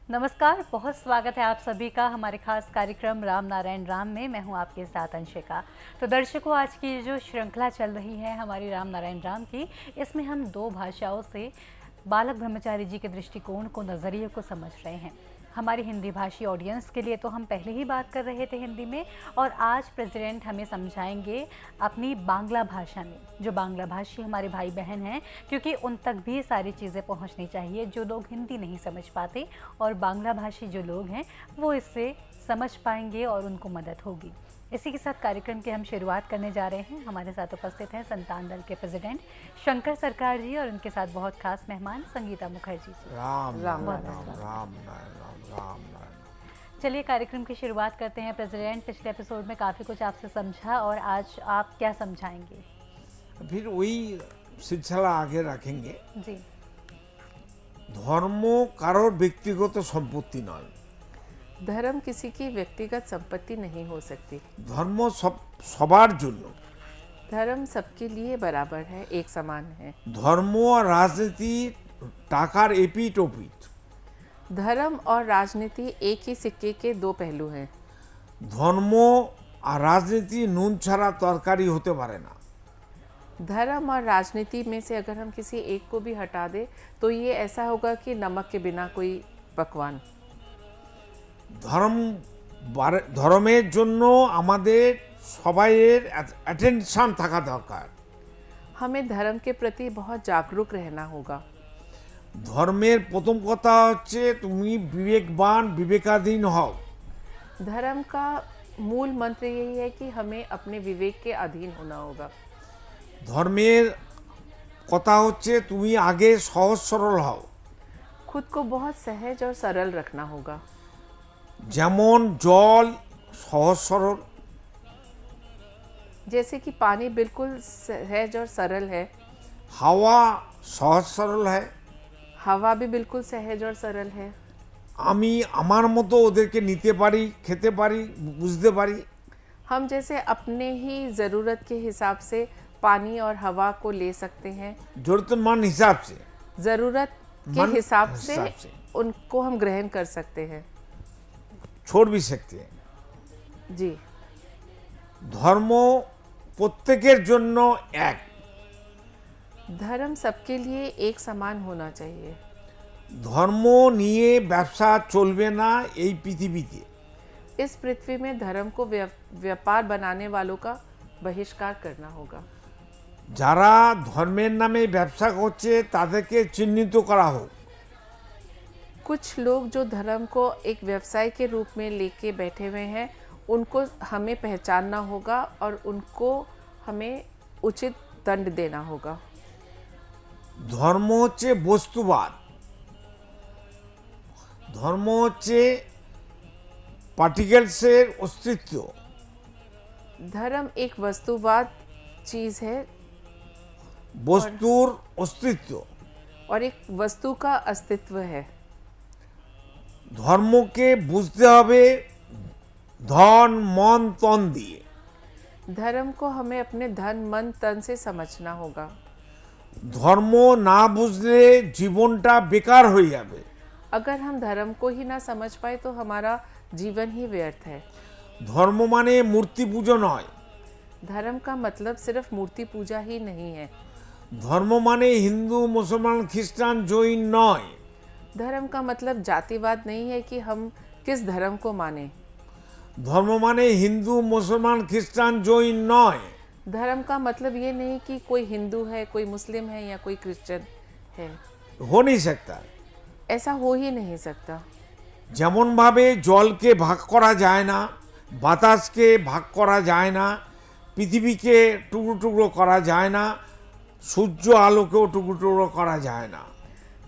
नमस्कार, बहुत स्वागत है आप सभी का हमारे खास कार्यक्रम राम नारायण राम में। मैं हूं आपके साथ अंशिका। तो दर्शकों, आज की जो श्रृंखला चल रही है हमारी राम नारायण राम की, इसमें हम दो भाषाओं से बालक ब्रह्मचारी जी के दृष्टिकोण को, नज़रिए को समझ रहे हैं। हमारी हिंदी भाषी ऑडियंस के लिए तो हम पहले ही बात कर रहे थे हिंदी में, और आज प्रेसिडेंट हमें समझाएंगे अपनी बांग्ला भाषा में, जो बांग्ला भाषी हमारे भाई बहन हैं, क्योंकि उन तक भी सारी चीज़ें पहुंचनी चाहिए जो लोग हिंदी नहीं समझ पाते, और बांग्ला भाषी जो लोग हैं वो इससे समझ पाएंगे और उनको मदद होगी। इसी के साथ कार्यक्रम की हम शुरुआत करने जा रहे हैं। हमारे साथ उपस्थित हैं संतान दल के प्रेसिडेंट शंकर सरकार जी, और उनके साथ बहुत खास मेहमान संगीता मुखर्जी जी। राम राम राम राम राम राम राम राम राम। चलिए कार्यक्रम की शुरुआत करते हैं। प्रेसिडेंट, पिछले एपिसोड में काफ़ी कुछ आपसे समझा, और आज आप क्या समझाएंगे? फिर वही सिलसिला आगे रखेंगे। जी। धर्म कारोर व्यक्तिगत सम्पत्ति नয়। धर्म किसी की व्यक्तिगत संपत्ति नहीं हो सकती। धर्म सबार जन्य। धर्म सबके लिए बराबर है, एक समान है। धर्म और राजनीति टाकार एपिट ओपिट। धर्म और राजनीति एक ही सिक्के के दो पहलू हैं। धर्म और राजनीति নুন ছাড়া তরকারি হতে পারে না। धर्म और राजनीति में से अगर हम किसी एक को भी हटा दें तो ये ऐसा होगा कि नमक के बिना कोई पकवान। ধর্মের জন্য আমাদের সবাইয়ের অ্যাটেনশন থাকা দরকার। हमें धर्म के प्रति बहुत जागरूक रहना होगा। ধর্মের প্রথম কথা হচ্ছে তুমি বিবেকবান বিবেকাধীন হও। धर्म का मूल मंत्र यही है कि हमें अपने विवेक के अधीन होना होगा। ধর্মের কথা হচ্ছে তুমি আগে সহজ সরল হও। खुद को बहुत सहज और सरल रखना होगा। যেমন জল সহজ সরল, जैसे कि पानी बिल्कुल सहज और सरल है, হাওয়া সহজ সরল है। हवा भी बिल्कुल सहज और सरल है। আমি আমার মতো ওদেরকে নিতে পারি, খেতে পারি, বুঝতে পারি। हम जैसे अपने ही ज़रूरत के हिसाब से पानी और हवा को ले सकते हैं। জরুরতমান হিসাব से, ज़रूरत के मन हिसाब हिसाब से से। उनको हम ग्रहण कर सकते हैं। छोड़ भी सकते हैं। जी। ধর্ম প্রত্যেকের জন্য এক। धर्म सबके लिए एक समान होना चाहिए। ধর্ম নিয়ে ব্যবসা চলবে না এই পৃথিবীতে। इस पृथ्वी में धर्म को व्यापार बनाने वालों का बहिष्कार करना होगा। যারা ধর্মের নামে ব্যবসা করছে তাদেরকে চিহ্নিত করা হোক। कुछ लोग जो धर्म को एक व्यवसाय के रूप में लेके बैठे हुए हैं, उनको हमें पहचानना होगा और उनको हमें उचित दंड देना होगा। ধর্ম হচ্ছে বস্তুবাদ। ধর্ম হচ্ছে পার্টিকেলসের অস্তিত্ব। धर्म एक वस्तुवाद चीज़ है বস্তুর অস্তিত্ব। और एक वस्तु का अस्तित्व है। ধর্মকে বুঝতে হবে ধন মন তন দিয়ে। धर्म को हमें अपने धन मन तन से समझना होगा। ধর্ম না বুঝলে জীবনটা বেকার হয়ে যাবে। अगर हम धर्म को ही ना समझ पाए तो हमारा जीवन ही व्यर्थ है। ধর্ম মানে মূর্তি পুজো নয়। धर्म का मतलब सिर्फ मूर्ति पूजा ही नहीं है। ধর্ম মানে হিন্দু মুসলমান খ্রিস্টান জৈন নয়। धर्म का मतलब जातिवाद नहीं है कि हम किस धर्म को माने। ধর্ম মানে হিন্দু মুসলমান খ্রিস্টান জৈন নয়। धर्म का मतलब ये नहीं कि कोई हिंदू है, कोई मुस्लिम है या कोई क्रिश्चियन है। हो नहीं सकता। ऐसा हो ही नहीं सकता। যেমন ভাবে জলকে ভাগ করা যায় না, বাতাসকে ভাগ করা যায় না, পৃথিবীকে টুকরো টুকরো করা যায় না, সূর্য আলোকেও টুকরো টুকরো করা যায় না।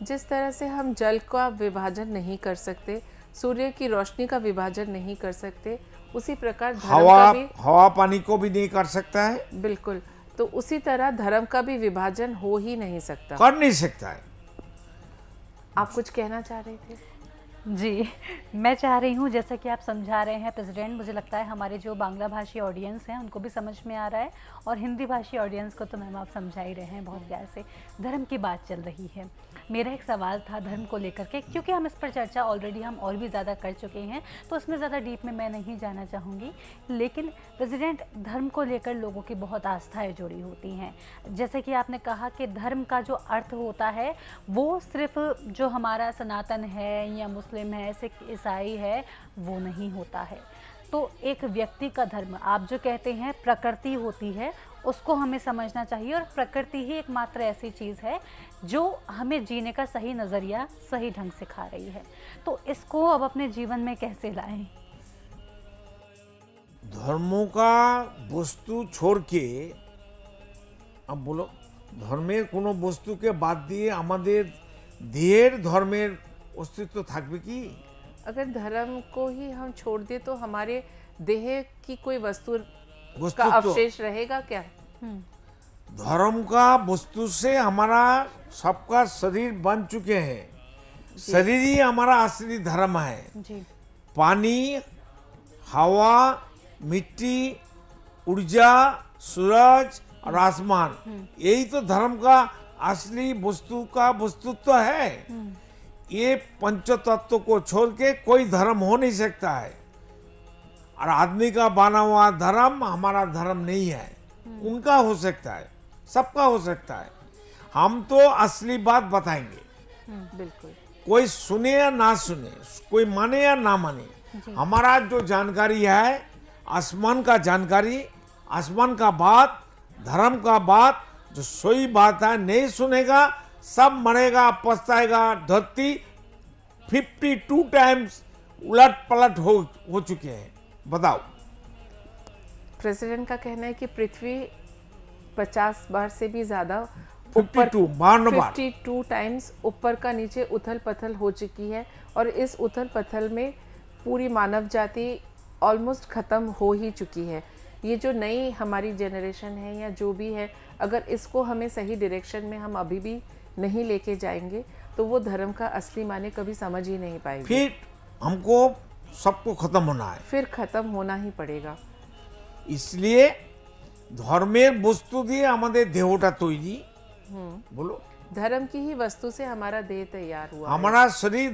जिस तरह से हम जल का विभाजन नहीं कर सकते, सूर्य की रोशनी का विभाजन नहीं कर सकते, उसी प्रकार धर्म हवा का भी हवा पानी को भी नहीं कर सकता है। बिल्कुल, तो उसी तरह धर्म का भी विभाजन हो ही नहीं सकता। कर नहीं सकता है। आप कुछ कहना चाह रहे थे? जी, मैं चाह रही हूँ जैसा कि आप समझा रहे हैं प्रेसिडेंट, मुझे लगता है हमारे जो बांग्ला भाषी ऑडियंस हैं उनको भी समझ में आ रहा है, और हिंदी भाषी ऑडियंस को तो मैम आप समझा ही रहे हैं बहुत प्यार से। धर्म की बात चल रही है, मेरा एक सवाल था धर्म को लेकर के, क्योंकि हम इस पर चर्चा ऑलरेडी हम और भी ज़्यादा कर चुके हैं, तो उसमें ज़्यादा डीप में मैं नहीं जाना चाहूँगी। लेकिन प्रेसिडेंट, धर्म को लेकर लोगों की बहुत आस्थाएँ जुड़ी होती हैं। जैसे कि आपने कहा कि धर्म का जो अर्थ होता है वो सिर्फ जो हमारा सनातन है या मुस्लिम है, सिख, ईसाई है, वो नहीं होता है। तो एक व्यक्ति का धर्म, आप जो कहते हैं प्रकृति होती है, उसको हमें समझना चाहिए, और प्रकृति ही एकमात्र ऐसी चीज़ है जो हमें जीने का सही नज़रिया सही ढंग सिखा रही है। तो इसको अब अपने जीवन में कैसे लाएं? ধর্ম का বস্তু छोड़ के अब बोलो ধর্মের কোনো বস্তুকে বাদ দিয়ে আমাদের দেহের ধর্মের অস্তিত্ব থাকবে কি? अगर धर्म को ही हम छोड़ दें तो हमारे देह की कोई वस्तु का वस्तुत्व। अवशेष रहेगा क्या? धर्म का वस्तु से हमारा सबका शरीर बन चुके हैं। शरीर ही हमारा असली धर्म है। जी पानी, हवा, मिट्टी, ऊर्जा, सूरज और आसमान, यही तो धर्म का असली वस्तु का वस्तुत्व है। ये पंच तत्व को छोड़ के कोई धर्म हो नहीं सकता है, और आदमी का बना हुआ धर्म हमारा धर्म नहीं है। उनका हो सकता है, सबका हो सकता है। हम तो असली बात बताएंगे, बिल्कुल। कोई सुने या ना सुने, कोई माने या ना माने। हमारा जो जानकारी है आसमान का जानकारी, आसमान का बात, धर्म का बात, जो सही बात है नहीं सुनेगा सब मरेगा, पछताएगा। धरती 52 टाइम्स उलट पलट हो चुके हैं, बताओ। प्रेसिडेंट का कहना है कि पृथ्वी 50 बार से भी ज़्यादा 52 बार 52 टाइम्स ऊपर का नीचे उथल पथल हो चुकी है, और इस उथल पथल में पूरी मानव जाति ऑलमोस्ट ख़त्म हो ही चुकी है। ये जो नई हमारी जनरेशन है या जो भी है, अगर इसको हमें सही डायरेक्शन में हम अभी भी नहीं लेके जाएंगे तो वो धर्म का असली माने कभी समझ ही नहीं पाएंगे। फिर हमको सबको खत्म होना है, फिर खत्म होना ही पड़ेगा। इसलिए ধর্মের বস্তু দিয়ে আমাদের দেহটা তৈরি। বলো, धर्म की ही वस्तु से हमारा देह तैयार हुआ है। हमारा शरीर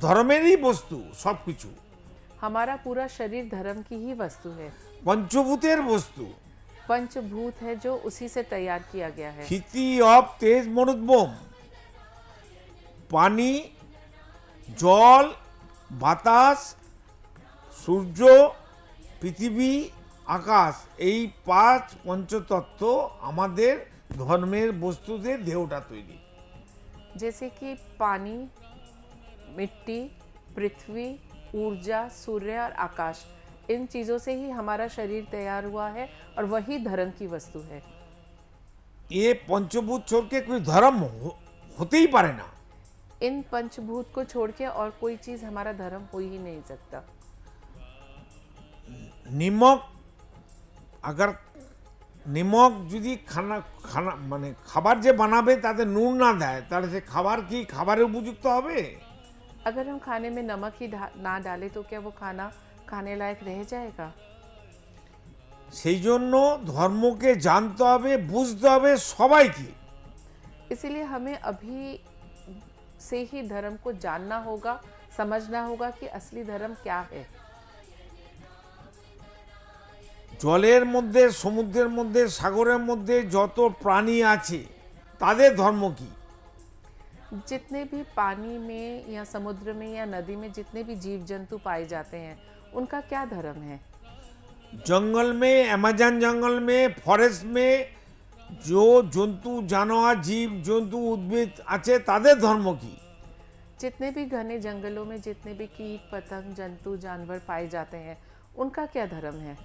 धर्मेরই বস্তু, সবকিছু हमारा पूरा शरीर धर्म की ही वस्तु है, পঞ্চভূতের বস্তু। पंचभूत है जो उसी से तैयार किया गया है। খিতি অফ তেজ মরুদ্বোম, পানি, জল, বাতাস, সূর্য, পৃথিবী, আকাশ, এই 5 পঞ্চতত্ত্ব আমাদের ধর্মের বস্তুদের দেহটা তৈরি। जैसे कि पानी, मिट्टी, पृथ्वी, ऊर्जा, सूर्य और आकाश, इन चीज़ों से ही हमारा शरीर तैयार हुआ है, और वही धर्म की वस्तु है। ये पंचभूत छोड़ के कोई धर्म होते ही पारे ना। इन पंचभूत को छोड़ के और कोई चीज़ हमारा धर्म हो ही नहीं सकता। निमक, अगर निमक যদি খানা মানে খাবার যে বানাবে তাতে নুন না দেয়, তাহলে সে খাবার কি খাবারে উপযুক্ত হবে? अगर हम खाने में नमक ही ना डालें तो क्या वो खाना खाने लायक रह जाएगा? সেই জন্য ধর্মকে জানতে হবে, বুঝতে হবে সবাইকে। इसीलिए हमें अभी से ही धर्म को जानना होगा, समझना होगा कि असली धर्म क्या है। জলের মধ্যে, সমুদ্রের মধ্যে, সাগরের মধ্যে যত প্রাণী আছে তাদের ধর্ম কি? जितने भी पानी में या समुद्र में या नदी में जितने भी जीव जंतु पाए जाते हैं, उनका क्या धर्म है? जंगल में, अमेजन जंगल में, फॉरेस्ट में जो जंतु जानवर, जीव जंतु, उद्भिद আছে তাদের ধর্ম কি? जितने भी घने जंगलों में जितने भी कीट पतंग जंतु जानवर पाए जाते हैं, उनका क्या धर्म है?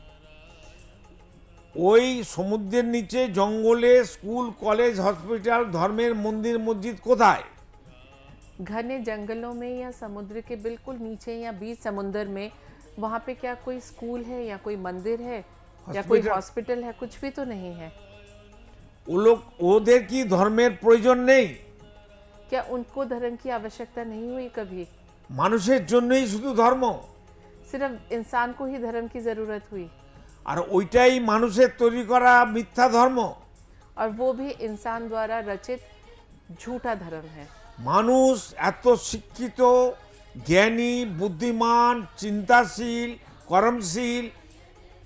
ওই সমুদ্রের নিচে জঙ্গলে স্কুল, কলেজ, হসপিটাল, ধর্মের মন্দির, মসজিদ কোথায়? घने जंगलों में या समुद्र के बिल्कुल नीचे या बीच समुद्र में, वहाँ पे क्या कोई स्कूल है या कोई मंदिर है या कोई हॉस्पिटल है? कुछ भी तो नहीं है। ওদের কি ধর্মের প্রয়োজন নেই? क्या उनको धर्म की आवश्यकता नहीं हुई कभी? মানুষের জন্যই শুধু ধর্ম, सिर्फ इंसान को ही धर्म की ज़रूरत हुई আর ওইটাই মানুষের তৈরি করা মিথ্যা ধর্ম। और वो भी इंसान द्वारा रचित झूठा धर्म है। মানুষ এত শিক্ষিত, জ্ঞানী, বুদ্ধিমান, চিন্তাশীল, কর্মশীল,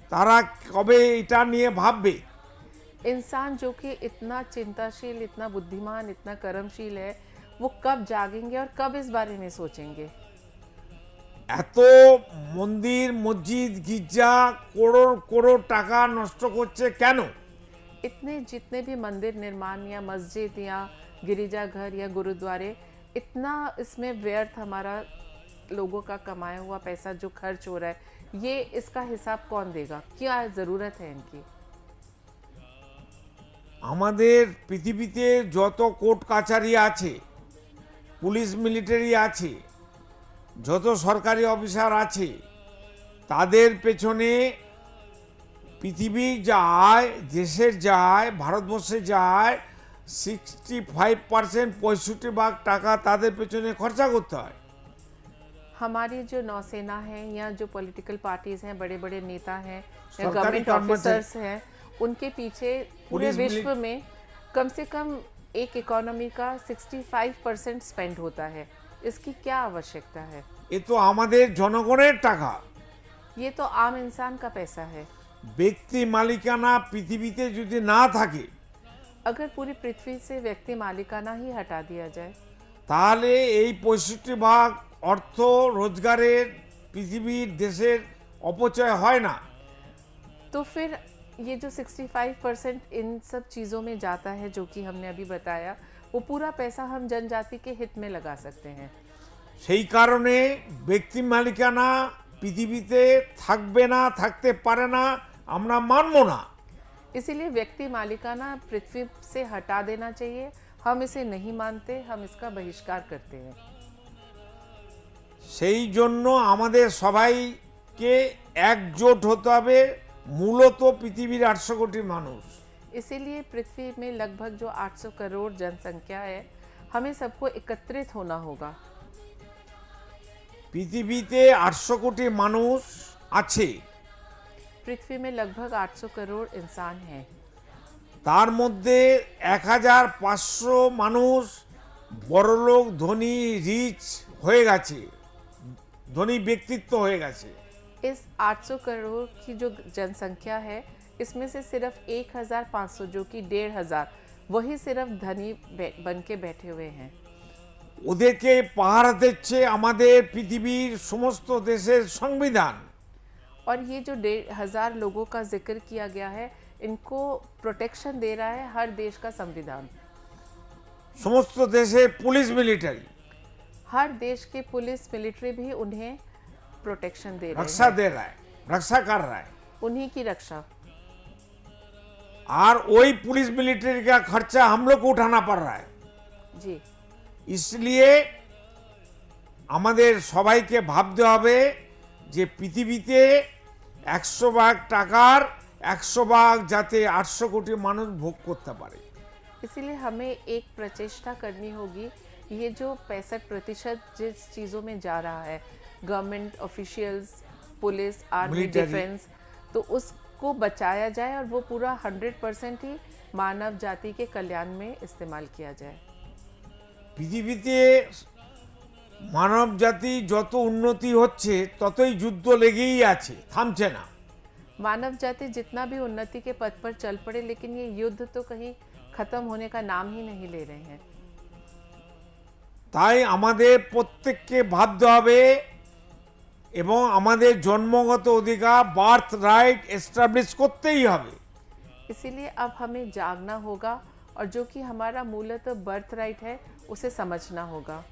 তারা কবে এটা নিয়ে ভাববে? इंसान जो कि इतना चिंताशील, इतना बुद्धिमान, इतना कर्मशील है, वो कब जागेंगे और कब इस बारे में सोचेंगे? এত মন্দির, মসজিদ, গির্জা করোড় করোড় টাকা নষ্ট করছে কেন? इतने जितने भी मंदिर निर्माण या मस्जिद या गिरिजाघर या गुरुद्वारे, इतना इसमें व्यर्थ हमारा लोगों का कमाया हुआ पैसा जो खर्च हो रहा है, ये इसका हिसाब कौन देगा? क्या ज़रूरत है इनकी? আমাদের পৃথিবীতে যত কোর্ট কাছারি আছে, পুলিশ মিলিটারি আছে, যত সরকারি অফিসার আছে, তাদের পেছনে পৃথিবীর যা আয়, দেশের যা আয়, ভারতবর্ষে যা আয়, 65% 65% টাকা তাদের পেছনে খরচা করতে হয়। हमारी जो नौसेना है या जो पॉलिटिकल पार्टीज हैं, बड़े बड़े नेता हैं या सरकारी गवर्नमेंट कर्मचारी- ऑफिसर्स हैं, उनके पीछे पूरे पुलिस विश्व मिली- में कम से कम एक इकोनॉमी का 65% स्पेंड होता है। इसकी क्या आवश्यकता है? এ তো আমাদের জনগণের টাকা। ये तो आम इंसान का पैसा है। ব্যক্তি মালিকানা পৃথিবীতে যদি না থাকে, अगर पूरी पृथ्वी से व्यक्ति मालिकाना ही हटा दिया जाए, তাহলে এই 65% অর্থ রোজগারের পৃথিবীর দেশের অপচয় হয় না। तो फिर ये जो 65% इन सब चीज़ों में जाता है जो कि हमने अभी बताया, वो पूरा पैसा हम जनजाति के हित में लगा सकते हैं। সেই কারণে ব্যক্তি মালিকানা পৃথিবীতে থাকবে না, থাকতে পারে না, আমরা মানব না। इसीलिए व्यक्ति मालिकाना पृथ्वी से हटा देना चाहिए। हम इसे नहीं मानते, हम इसका बहिष्कार करते हैं। সেই জন্য আমাদের সবাইকে একজোট হতে হবে। মূলত পৃথিবীর 800 কোটি মানুষ, इसीलिए पृथ्वी में लगभग जो 800 करोड़ जनसंख्या है, हमें सबको एकत्रित होना होगा। পৃথিবীতে 800 কোটি মানুষ আছে, पृथ्वी में लगभग 800 करोड़ इंसान हैं। তার মধ্যে 1500 মানুষ বড়লোক, ধনী, রিচ হয়ে গেছে, ধনী ব্যক্তিত্ব হয়ে গেছে। इस 800 करोड़ की जो जनसंख्या है, इसमें से सिर्फ 1500 जो कि 1500, वही सिर्फ धनी बन के बैठे हुए हैं। ওদেরকে পাহারা দিচ্ছে আমাদের পৃথিবীর সমস্ত দেশের সংবিধান। और ये जो 1500 लोगों का जिक्र किया गया है, इनको प्रोटेक्शन दे रहा है हर देश का संविधान। সমস্ত দেশের পুলিশ মিলিটারি हर देश के पुलिस मिलिट्री भी उन्हें प्रोटेक्शन दे रहे रक्षा हैं, दे रहा है, रक्षा कर रहा है। उन्हीं की रक्षा। और वही पुलिस मिलिट्री का खर्चा हम लोग को उठाना पड़ रहा है। जी, इसलिए আমাদের সবাইকে ভাবতে হবে যে পৃথিবীতে 100 টাকার 100 যাতে 800 কোটি মানুষ ভোগ করতে পারে। इसीलिए हमें एक प्रचेष्टा करनी होगी। ये जो 65% जिस चीज़ों में जा रहा है, government officials, police, army, Military। Defence, तो उसको बचाया जाए और वो पूरा 100% ही मानव जाति के कल्याण में इस्तेमाल किया जाए। পৃথিবীতে মানব জাতি যত উন্নতি হচ্ছে ততই যুদ্ধ লেগেই আছে, থামছে না। मानव जाति जितना भी उन्नति के पथ पर चल पड़े, लेकिन ये युद्ध तो कहीं खत्म होने का नाम ही नहीं ले रहे हैं। তাই আমাদের প্রত্যেককে ভাবতে হবে এবং আমাদের জন্মগত অধিকার, বার্থ রাইট এস্টাবলিশ করতেই হবে। इसीलिए अब हमें जागना होगा और जो कि हमारा मूलतः बर्थ राइट है, उसे समझना होगा।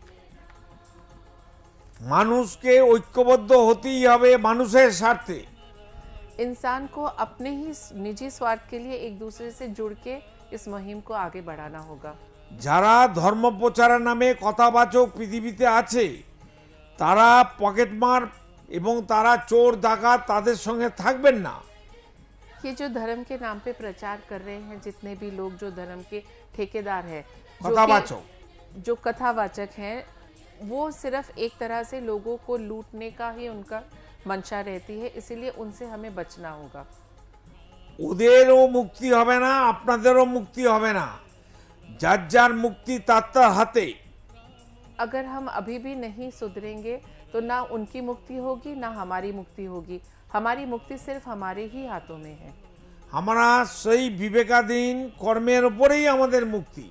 মানুষকে ঐক্যবদ্ধ হতেই হবে মানুষের স্বার্থে। इंसान को अपने ही निजी स्वार्थ के लिए एक दूसरे से जुड़ के इस मुहिम को आगे बढ़ाना होगा। যারা ধর্ম প্রচারের নামে কথাবাচক পৃথিবীতে আছে, তারা পকেটমার এবং তারা চোর ডাকাত, তাদের সঙ্গে থাকবেন না। ये जो धर्म के नाम पे प्रचार कर रहे हैं, जितने भी लोग जो धर्म के ठेकेदार हैं, कथावाचक। जो कथावाचक हैं, वो सिर्फ एक तरह से लोगों को लूटने का ही उनका मंशा रहती है, इसीलिए उनसे हमें बचना होगा। ওদেরও মুক্তি হবে না, আপনাদেরও মুক্তি হবে না। যার যার মুক্তি তার তার হাতে। अगर हम अभी भी नहीं सुधरेंगे तो ना उनकी मुक्ति होगी ना हमारी मुक्ति होगी। हमारी मुक्ति सिर्फ हमारे ही हाथों में है। আমরা সেই বিবেকাধীন কর্মের উপরেই আমাদের মুক্তি।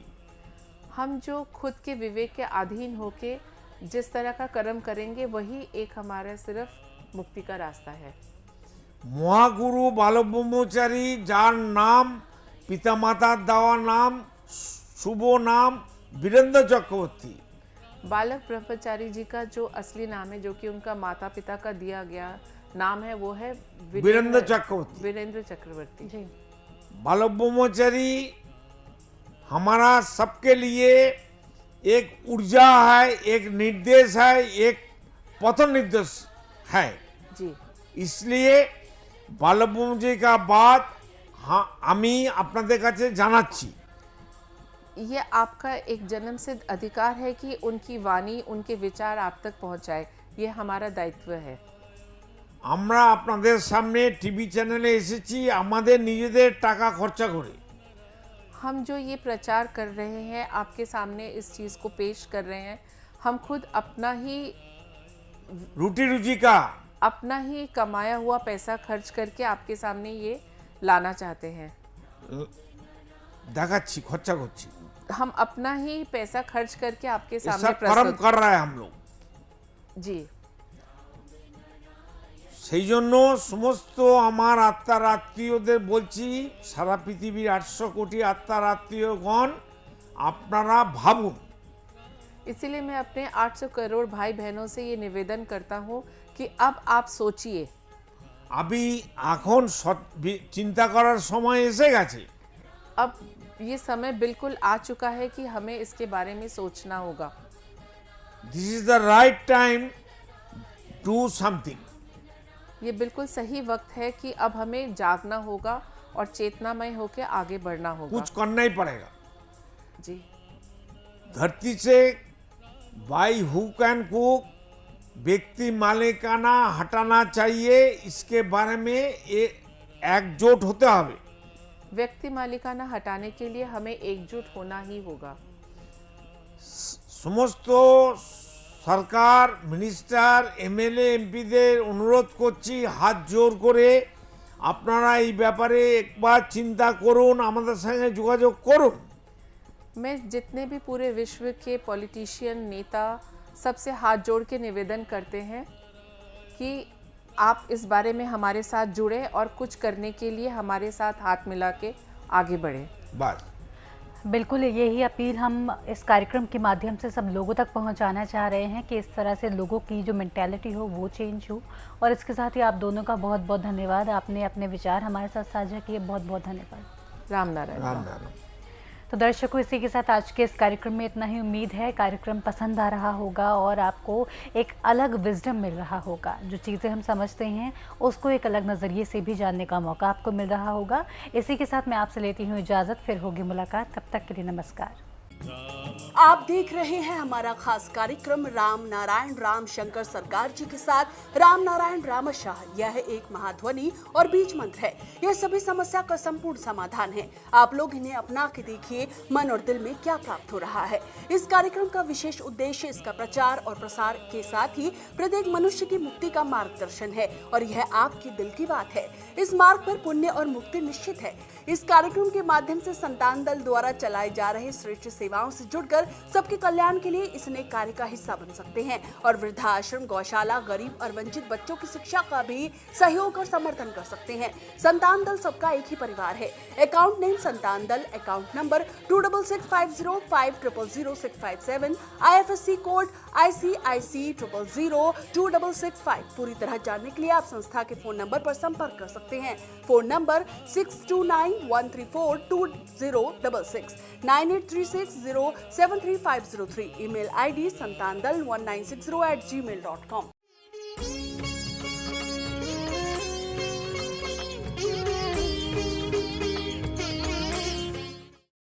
हम जो खुद के विवेक के अधीन होके जिस तरह का कर्म करेंगे वही एक हमारा सिर्फ मुक्ति का रास्ता है। মহাগুরু বালক ব্রহ্মচারী, যার নাম পিতামাতার দেওয়া নাম, শুভ নাম বীরেন্দ্র চক্রবর্তী, बालक ब्रह्मचारी जी का जो असली नाम है, जो कि उनका माता पिता का दिया गया नाम है, वो है वीरेंद्र चक्रवर्ती। वीरेंद्र चक्रवर्ती जी। बालक ब्रह्मचारी हमारा सबके लिए एक ऊर्जा है, एक निर्देश है, एक पथ निर्देश है। जी। इसलिए बालक ब्रह्मचारी का बात हाँ আমি আপনাদের কাছে জানাচ্ছি। ये आपका एक जन्म सिद्ध अधिकार है कि उनकी वाणी, उनके विचार आप तक पहुंचाए। ये हमारा दायित्व है। আমরা আপনাদের সামনে টিভি চ্যানেলে এসেছি আমাদের নিজেদের টাকা খরচা করে। हम जो ये प्रचार कर रहे हैं, आपके सामने इस चीज़ को पेश कर रहे हैं, हम खुद अपना ही রুটি রুজিকা अपना ही कमाया हुआ पैसा खर्च करके आपके सामने ये लाना चाहते हैं। দেখাচ্ছি খরচা করছি। हम अपना ही पैसा खर्च करके आपके ये सामने सब कर्म प्रस्तुत। कर रहा है हम लोग। जी। সেই জন্য সমস্ত আমার আত্মার আত্মীয়দের বলছি, সারা পৃথিবীর 800 কোটি আত্মার আত্মীয়গণ আপনারা ভাবুন। इसीलिए मैं अपने 800 करोड़ भाई बहनों से ये निवेदन करता हूँ कि अब आप सोचिए। আমি এখন চিন্তা করার সময় এসে গেছে। अब ये समय बिल्कुल आ चुका है कि हमें इसके बारे में सोचना होगा। This is the right time do something. ये बिल्कुल सही वक्त है कि अब हमें जागना होगा और चेतनामय होकर आगे बढ़ना होगा। कुछ करना ही पड़ेगा। जी। धरती से बाई हुक एंड कुक व्यक्ति मालिकाना हटाना चाहिए, इसके बारे में एकजुट होते হবে। व्यक्ति मालिकाना हटाने के लिए हमें एकजुट होना ही होगा। সমস্ত সরকার, মিনিস্টার, এমএলএ, এমপিদের অনুরোধ করছি হাত জোর করে আপনারা এই ব্যাপারে একবার চিন্তা করুন, আমাদের সঙ্গে যোগাযোগ করুন। मैं जितने भी पूरे विश्व के पॉलिटिशियन, नेता, सबसे हाथ जोड़ के निवेदन करते हैं कि आप इस बारे में हमारे साथ जुड़े और कुछ करने के लिए हमारे साथ हाथ मिला के आगे बढ़े। बस बिल्कुल यही अपील हम इस कार्यक्रम के माध्यम से सब लोगों तक पहुंचाना चाह रहे हैं कि इस तरह से लोगों की जो मेंटालिटी हो वो चेंज हो। और इसके साथ ही आप दोनों का बहुत बहुत धन्यवाद, आपने अपने विचार हमारे साथ साझा किए, बहुत बहुत धन्यवाद। राम नारायण। राम नारायण। तो दर्शकों, इसी के साथ आज के इस कार्यक्रम में इतना ही। उम्मीद है कार्यक्रम पसंद आ रहा होगा और आपको एक अलग विजडम मिल रहा होगा। जो चीज़ें हम समझते हैं उसको एक अलग नज़रिए से भी जानने का मौका आपको मिल रहा होगा। इसी के साथ मैं आपसे लेती हूँ इजाज़त, फिर होगी मुलाकात, तब तक के लिए नमस्कार। आप देख रहे हैं हमारा खास कार्यक्रम राम नारायण राम शंकर सरकार जी के साथ राम नारायण रामशाह। यह एक महाध्वनि और बीज मंत्र है। यह सभी समस्या का संपूर्ण समाधान है। आप लोग इन्हें अपना के देखिए मन और दिल में क्या प्राप्त हो रहा है। इस कार्यक्रम का विशेष उद्देश्य इसका प्रचार और प्रसार के साथ ही प्रत्येक मनुष्य की मुक्ति का मार्गदर्शन है और यह आपके दिल की बात है। इस मार्ग पर पुण्य और मुक्ति निश्चित है। इस कार्यक्रम के माध्यम से संतान दल द्वारा चलाए जा रहे श्रेष्ठ सेवाओं से जुड़कर सबके कल्याण के लिए इस नेक कार्य का हिस्सा बन सकते हैं और वृद्धाश्रम, गौशाला, गरीब और वंचित बच्चों की शिक्षा का भी सहयोग और समर्थन कर सकते हैं। संतान दल सबका एक ही परिवार है। अकाउंट नेम संतान दल, account number 266505000657, IFSC code ICIC 000265। पूरी तरह जानने के लिए आप संस्था के फोन नंबर पर संपर्क कर सकते हैं। Phone number 6291342066, 9836073503। Email ID santandal1960@gmail.com।